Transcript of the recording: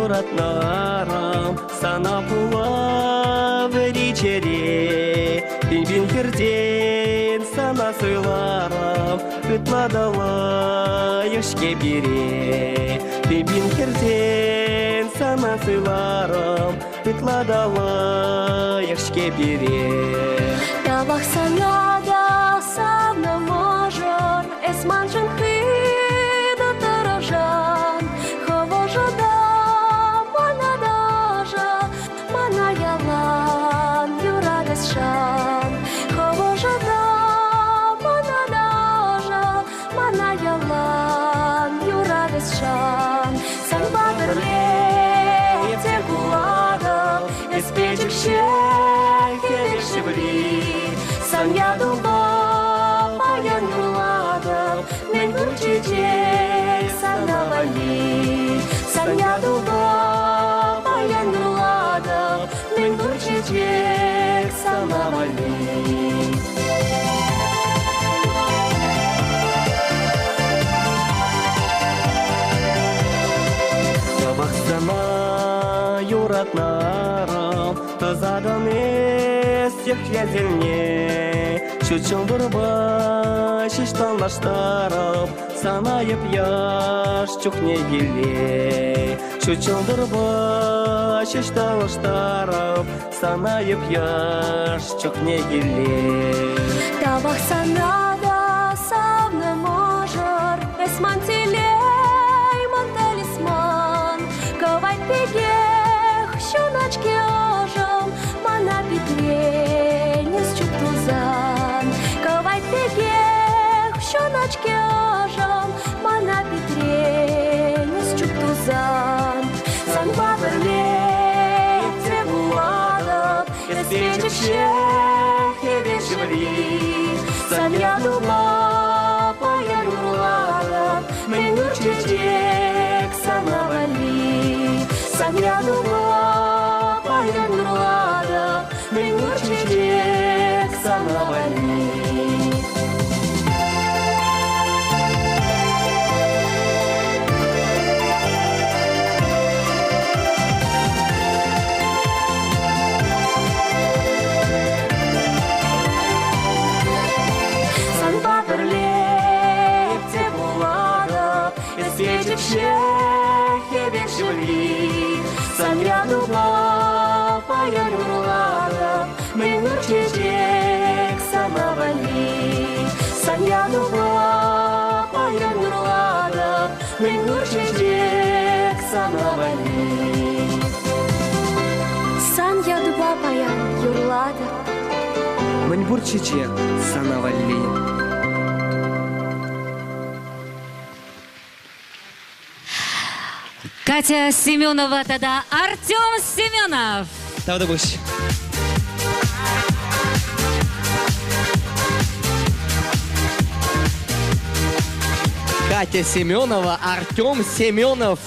юратнарам сана була веричере. Бин херден сана сыйларам кытладала ешке бире. Бин херден сана сыйларам кытладала ешке бире. Табах санада савна можор, эсманчын хыда таражан. Ховожада мана дажа, мана ялан юрадес шан. Ховожада мана дажа, мана ялан юрадес шан. Санбадырле те буладым, эспечекше Сан ядуба паян юладым, мен бурчечек санавали. Сан ядуба паян юладым, мен бурчечек санавали. Табахсана юратнарам тазадан всех язельне, чучел дурба, шиштан лаштаров, санайып яш чухне еле. Чучел дурба, шиштан лаштаров, санайып яш чухне еле. Табах санада савна можор, эсман телей мон талисман. Ковать пегех, щеночки ожом, мана петре не счуптузан. Ковать пегех, щеночки ожом, мана петре не счуптузан. Сан бабырле требуладов, эспечекше хевешевли. Сан ядуба паян юладым, мен бурчечек санавали. Сан ядуба паян юладым, мен бурчечек санавали. Сан ядуба паян юладым, мен бурчечек санавали. Сан ядуба паян юладым, мен бурчечек санавали. Сан ядуба паян юладым, мен бурчечек санавали. Катя Семенова, тогда Артем Семенов. Тавда буш. Катя Семенова, Артем Семенов.